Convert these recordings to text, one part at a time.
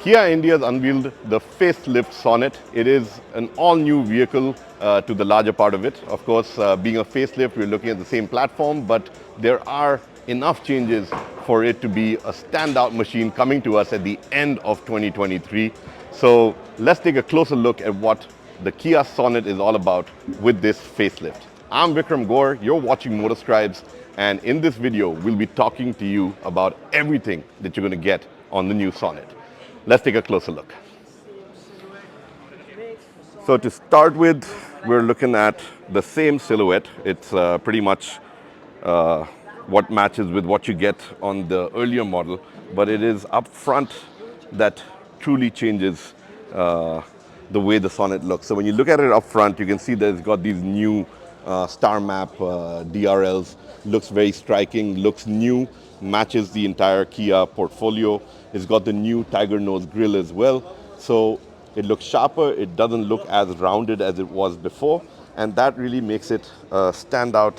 Kia India has unveiled the facelift Sonet. It is an all-new vehicle to the larger part of it. Of course, being a facelift, we're looking at the same platform, but there are enough changes for it to be a standout machine coming to us at the end of 2023. So let's take a closer look at what the Kia Sonet is all about with this facelift. I'm Vikram Gore, you're watching Motorscribes, and in this video, we'll be talking to you about everything that you're going to get on the new Sonet. Let's take a closer look. So to start with, we're looking at the same silhouette. It's pretty much what matches with what you get on the earlier model, but it is up front that truly changes the way the Sonet looks. So when you look at it up front, you can see that it's got these new star map DRLs. Looks very striking, looks new, matches the entire Kia portfolio. It's got the new Tiger Nose grille as well. So it looks sharper, it doesn't look as rounded as it was before, and that really makes it a standout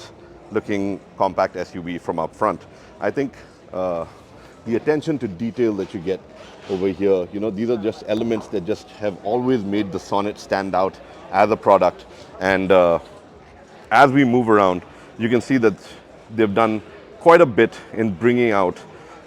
looking compact SUV from up front. I think the attention to detail that you get over here, these are just elements that just have always made the Sonet stand out as a product. And as we move around, you can see that they've done quite a bit in bringing out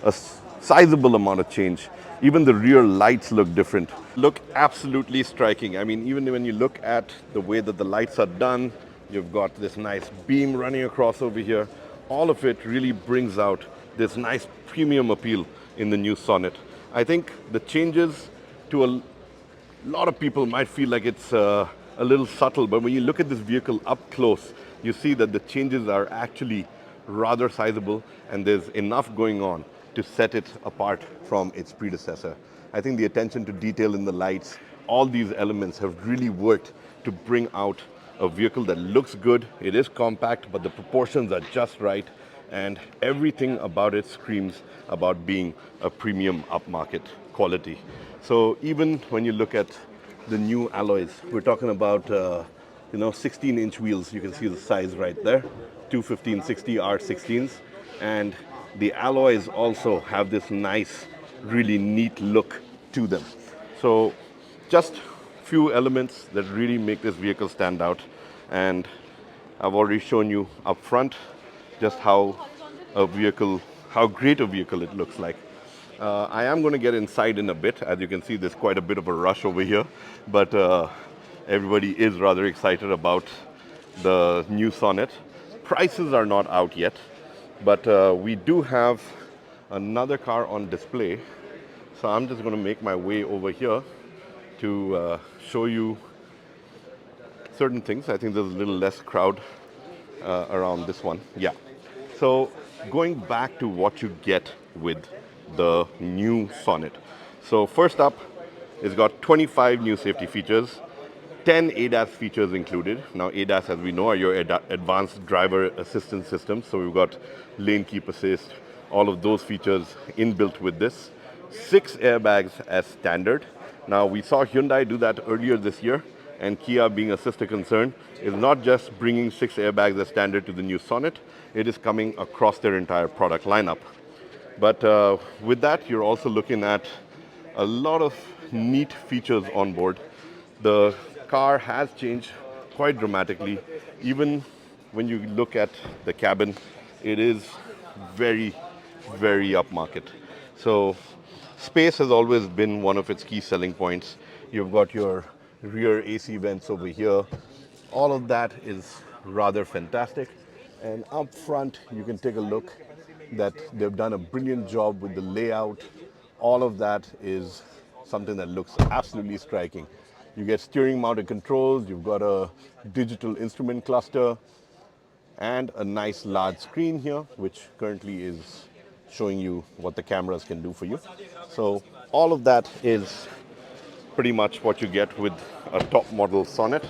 a sizable amount of change. Even the rear lights look different, look absolutely striking. I mean, even when you look at the way that the lights are done, you've got this nice beam running across over here. All of it really brings out this nice premium appeal in the new Sonet. I think the changes to a lot of people might feel like it's a little subtle, but when you look at this vehicle up close, you see that the changes are actually rather sizable, and there's enough going on to set it apart from its predecessor. I think the attention to detail in the lights, all these elements have really worked to bring out a vehicle that looks good. It is compact, but the proportions are just right, and everything about it screams about being a premium upmarket quality. So even when you look at the new alloys, we're talking about 16-inch wheels. You can see the size right there, 215/60 R16s, and the alloys also have this nice, really neat look to them. So just few elements that really make this vehicle stand out. And I've already shown you up front just how great a vehicle it looks like. I am going to get inside in a bit. As you can see, there's quite a bit of a rush over here, but everybody is rather excited about the new Sonet. Prices are not out yet, but we do have another car on display. So I'm just going to make my way over here to show you certain things. I think there's a little less crowd around this one. Yeah. So going back to what you get with the new Sonet. So first up, it's got 25 new safety features, 10 ADAS features included. Now ADAS, as we know, are your advanced driver assistance systems. So we've got lane keep assist, all of those features inbuilt with this. 6 airbags as standard. Now we saw Hyundai do that earlier this year, and Kia, being a sister concern, is not just bringing 6 airbags as standard to the new Sonet, it is coming across their entire product lineup. But with that, you're also looking at a lot of neat features on board. The car has changed quite dramatically. Even when you look at the cabin, it is very, very upmarket. So space has always been one of its key selling points. You've got your rear AC vents over here. All of that is rather fantastic. And up front, you can take a look that they've done a brilliant job with the layout. All of that is something that looks absolutely striking. You get steering mounted controls, you've got a digital instrument cluster, and a nice large screen here, which currently is showing you what the cameras can do for you. So all of that is pretty much what you get with a top model Sonet.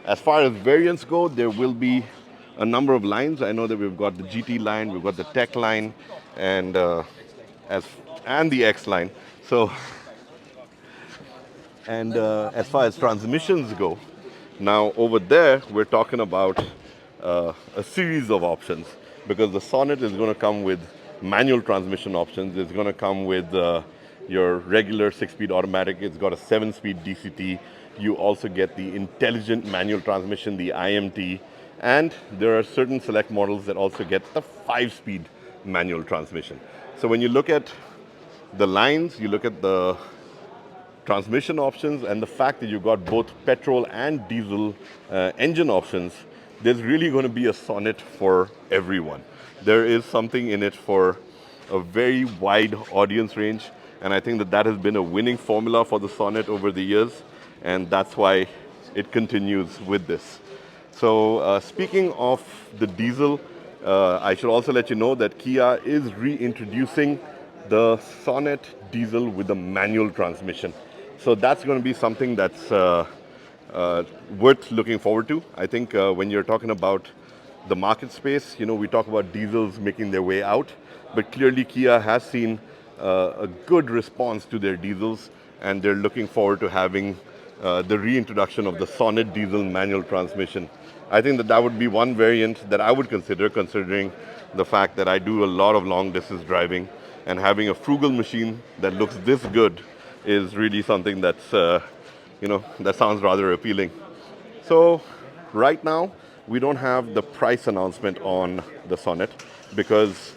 As far as variants go, there will be a number of lines. I know that we've got the GT line, we've got the Tech line, and the X line. So, and as far as transmissions go, now over there we're talking about a series of options, because the Sonet is going to come with manual transmission options. It's going to come with your regular 6-speed automatic. It's got a 7-speed DCT. You also get the intelligent manual transmission, the IMT, and there are certain select models that also get the 5-speed manual transmission. So when you look at the lines, you look at the transmission options, and the fact that you've got both petrol and diesel engine options, there's really going to be a Sonet for everyone. There is something in it for a very wide audience range, and I think that that has been a winning formula for the Sonet over the years, and that's why it continues with this. So speaking of the diesel, I should also let you know that Kia is reintroducing the Sonet diesel with a manual transmission. So that's going to be something that's worth looking forward to. I think when you're talking about the market space, you know, we talk about diesels making their way out, but clearly Kia has seen a good response to their diesels, and they're looking forward to having the reintroduction of the Sonet diesel manual transmission. I think that that would be one variant that I would consider, considering the fact that I do a lot of long distance driving, and having a frugal machine that looks this good is really something that's, that sounds rather appealing. So right now, we don't have the price announcement on the Sonet because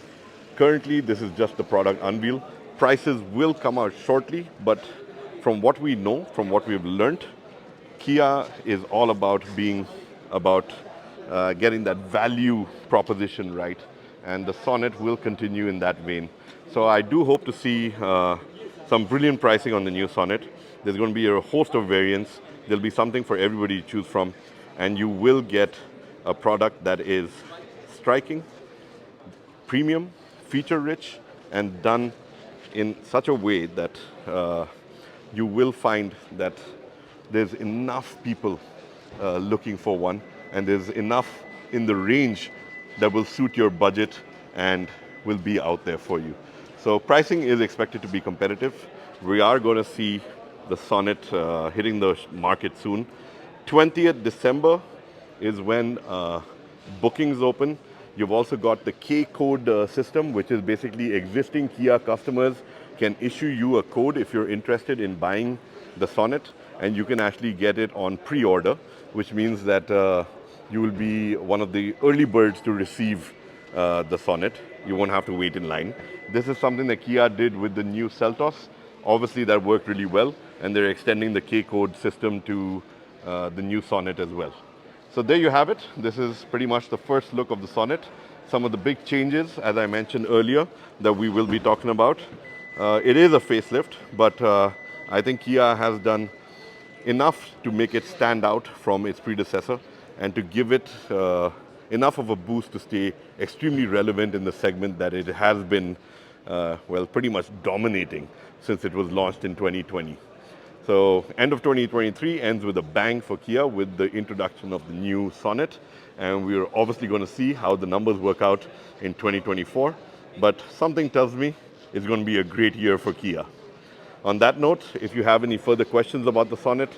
currently this is just the product unveil. Prices will come out shortly, but from what we know, from what we've learned, Kia is all about being about getting that value proposition right, and the Sonet will continue in that vein. So I do hope to see some brilliant pricing on the new Sonet. There's going to be a host of variants. There'll be something for everybody to choose from, and you will get a product that is striking, premium, feature-rich, and done in such a way that you will find that there's enough people looking for one, and there's enough in the range that will suit your budget and will be out there for you. So pricing is expected to be competitive. We are going to see the Sonet hitting the market soon. 20th December is when bookings open. You've also got the K-code system, which is basically existing Kia customers can issue you a code if you're interested in buying the Sonet, and you can actually get it on pre-order, which means that you will be one of the early birds to receive the Sonet. You won't have to wait in line. This is something that Kia did with the new Seltos. Obviously, that worked really well, and they're extending the K-code system to the new Sonet as well. So there you have it. This is pretty much the first look of the Sonet. Some of the big changes, as I mentioned earlier, that we will be talking about. It is a facelift, but I think Kia has done enough to make it stand out from its predecessor and to give it enough of a boost to stay extremely relevant in the segment that it has been, pretty much dominating since it was launched in 2020. So end of 2023 ends with a bang for Kia with the introduction of the new Sonet, and we're obviously going to see how the numbers work out in 2024. But something tells me it's going to be a great year for Kia. On that note, if you have any further questions about the Sonet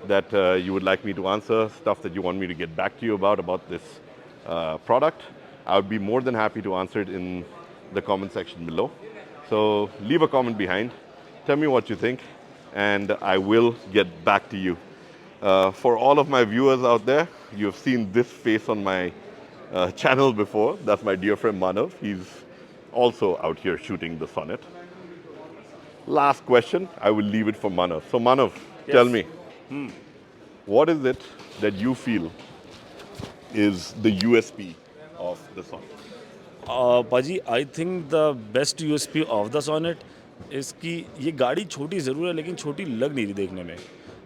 that you would like me to answer, stuff that you want me to get back to you about this product, I would be more than happy to answer it in the comment section below. So leave a comment behind, tell me what you think, and I will get back to you. For all of my viewers out there, you have seen this face on my channel before. That's my dear friend Manav. He's also out here shooting the Sonet. Last question, I will leave it for Manav. So Manav, yes. Tell me, what is it that you feel is the USP of the Sonet? पाजी I think the best USP of the Sonet इसकी ये गाड़ी छोटी ज़रूर है लेकिन छोटी लग नहीं रही देखने में.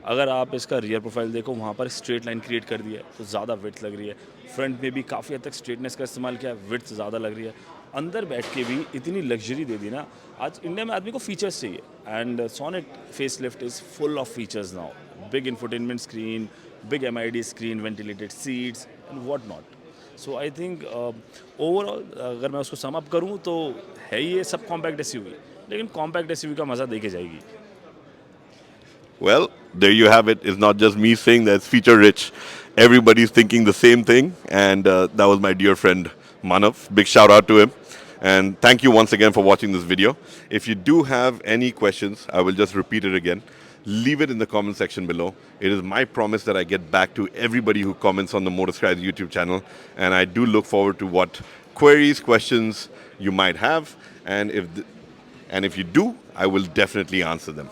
अगर आप इसका रियर प्रोफाइल देखो वहाँ पर स्ट्रेट लाइन क्रिएट कर दिया है तो ज़्यादा विड्थ लग रही है. फ्रंट में भी काफ़ी हद तक स्ट्रेटनेस का इस्तेमाल किया है, विड्थ ज़्यादा लग रही है. अंदर बैठ के भी इतनी लग्जरी दे दी ना. आज इंडिया में आदमी को फीचर्स चाहिए and Sonet facelift is full of features now. Big infotainment screen, big MID screen, ventilated seats and what not. So I think overall अगर मैं उसको सम अप करूँ तो है ये सब कॉम्पैक्ट एसयूवी, लेकिन कॉम्पैक्ट एसयूवी का मज़ा देके जाएगी. Well, there you have it. It's not just me saying that it's feature rich. Everybody's thinking the same thing, and that was my dear friend Manav. Big shout out to him. And thank you once again for watching this video. If you do have any questions, I will just repeat it again. Leave it in the comment section below. It is my promise that I get back to everybody who comments on the Motorsky's YouTube channel, and I do look forward to what queries, questions you might have, and if you do, I will definitely answer them.